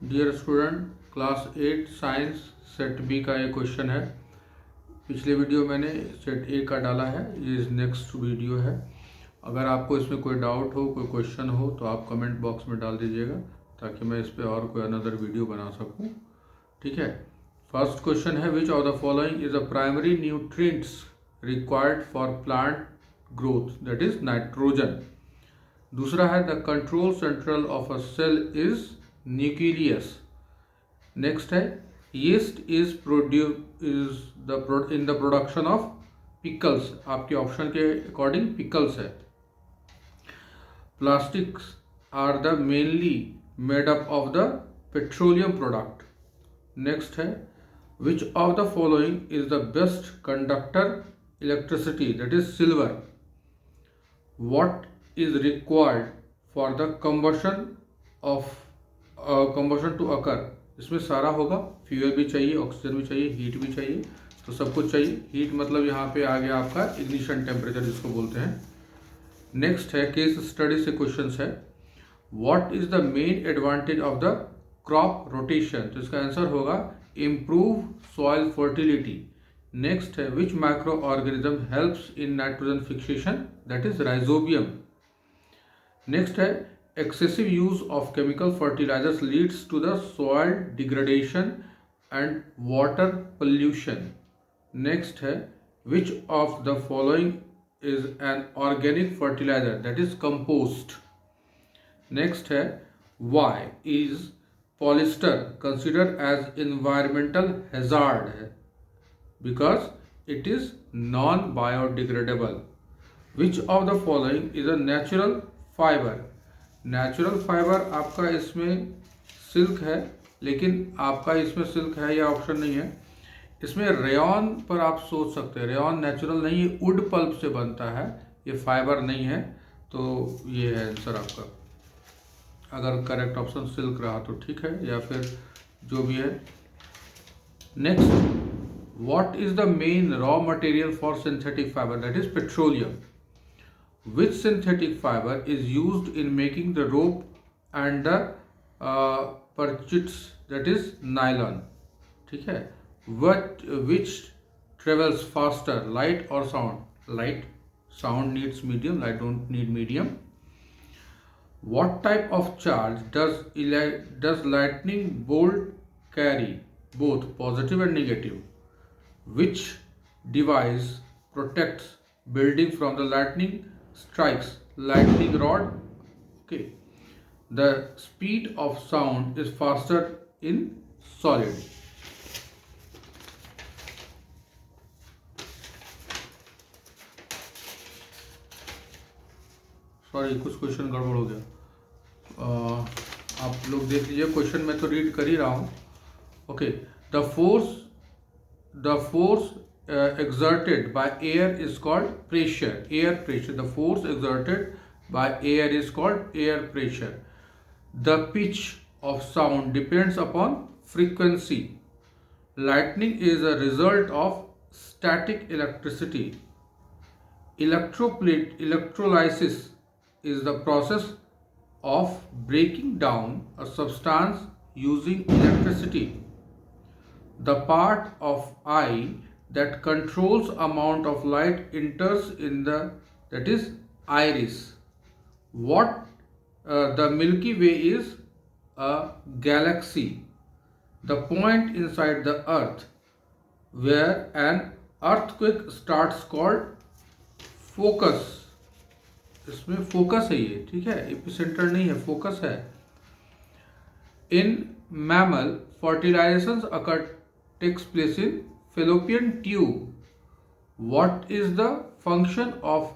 Dear student, class 8 science set B का ये question है। पिछले वीडियो मैंने सेट ए का डाला है, ये नेक्स्ट वीडियो है। अगर आपको इसमें कोई डाउट हो, कोई क्वेश्चन हो तो आप कमेंट बॉक्स में डाल दीजिएगा ताकि मैं इस पर और कोई अनदर वीडियो बना सकूं। ठीक है। फर्स्ट क्वेश्चन है, which of the following is a primary nutrients required for plant growth, that is nitrogen. दूसरा है, the control central of a cell is nucleus. Next है, yeast is in the production of pickles। आपके option के according pickles है। Plastics are the mainly made up of the petroleum product. Next है, which of the following is the best conductor electricity, that is silver. what is required for the combustion to occur। इसमें सारा होगा, fuel भी चाहिए, oxygen भी चाहिए, heat भी चाहिए, तो सब कुछ चाहिए। हीट मतलब यहाँ पे आ गया आपका इग्निशन टेम्परेचर जिसको बोलते हैं। नेक्स्ट है, केस स्टडी से क्वेश्चन है, what is the main advantage of the crop rotation, तो इसका आंसर होगा इम्प्रूव सॉइल फर्टिलिटी। नेक्स्ट है, which micro organism helps in nitrogen fixation, that is rhizobium. Next है, excessive use of chemical fertilizers leads to the soil degradation and water pollution। next है, which of the following is an organic fertilizer, that is compost। next है, why is polyester considered as environmental hazard है, because it is non biodegradable। which of the following is a natural fiber। Natural fibre आपका इसमें silk है, लेकिन आपका इसमें silk है या ऑप्शन नहीं है। इसमें रेयॉन पर आप सोच सकते हैं, रेयॉन नेचुरल नहीं है, वुड पल्प से बनता है, ये फाइबर नहीं है, तो ये है आंसर आपका। अगर करेक्ट ऑप्शन सिल्क रहा तो ठीक है, या फिर जो भी है। Next, what is the main raw material for synthetic fibre, that is petroleum. Which synthetic fiber is used in making the rope and the purchits, that is nylon। ठीक है। Which travels faster, light or sound? Light. Sound needs medium, light don't need medium। What type of charge does lightning bolt carry, both positive and negative? Which device protects building from the lightning strikes, lightning rod? Okay. The speed of sound is faster in solid। Sorry, कुछ question गड़बड़ हो गया, आप लोग देख लीजिए। Question में तो रीड कर ही रहा हूँ। Okay, the force exerted by air is called pressure, air pressure। The force exerted by air is called air pressure। The pitch of sound depends upon frequency। Lightning is a result of static electricity। Electrolysis is the process of breaking down a substance using electricity। The part of eye that controls amount of light enters in the, that is iris। The Milky Way is a galaxy। The point inside the earth where an earthquake starts called focus। इसमें focus है ये, ठीक है, epicentre नहीं है, focus है। In mammal, fertilization takes place in fallopian tube। What is the function of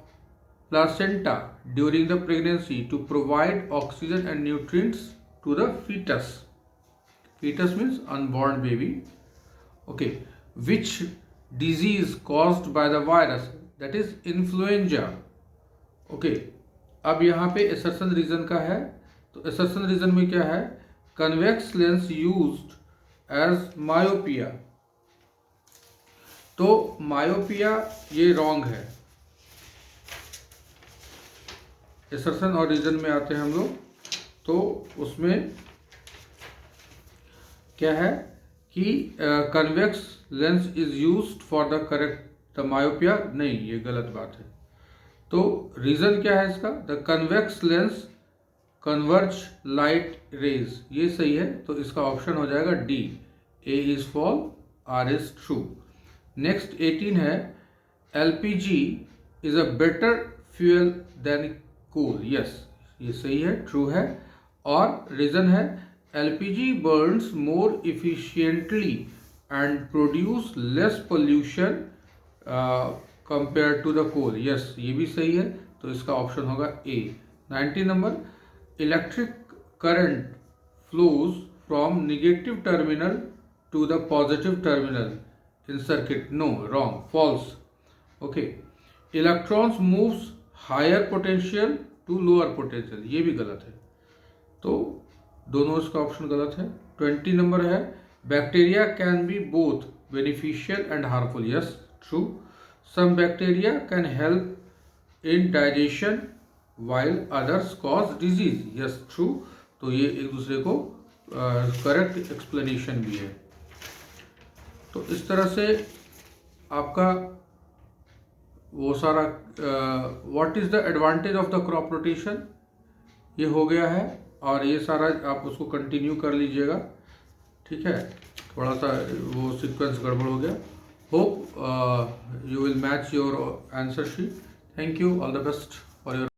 placenta during the pregnancy? To provide oxygen and nutrients to the fetus। Fetus means unborn baby। Okay, which disease caused by the virus, that is influenza। Okay, अब यहाँ पे assertion reason का है, तो assertion reason में क्या है, convex lens used as myopia। तो मायोपिया ये रॉन्ग है। एसर्शन और रीजन में आते हैं हम लोग, तो उसमें क्या है कि convex lens is used for the correct the myopia, नहीं ये गलत बात है। तो रीज़न क्या है इसका, the convex lens converge light rays, ये सही है। तो इसका ऑप्शन हो जाएगा D, A is false, R is true. Next 18 है, LPG is a better fuel than coal, yes ये सही है, ट्रू है। और रीज़न है LPG burns more efficiently and produce less pollution compare to the coal, yes ये भी सही है। तो इसका ऑप्शन होगा A. 19 number, electric current flows from negative terminal to the positive terminal in circuit, no wrong, false. Okay, electrons moves higher potential to lower potential, ये भी गलत है। तो दोनों इसका ऑप्शन गलत है। 20 नंबर है, bacteria can be both beneficial and harmful, yes true. Some bacteria can help in digestion while others cause disease, yes true. तो ये एक दूसरे को करेक्ट एक्सप्लेनेशन भी है। तो इस तरह से आपका वो सारा what is the advantage of the crop rotation ये हो गया है, और ये सारा आप उसको कंटिन्यू कर लीजिएगा, ठीक है। थोड़ा सा वो सीक्वेंस गड़बड़ हो गया। Hope you will match your answer sheet. Thank you, all the best for your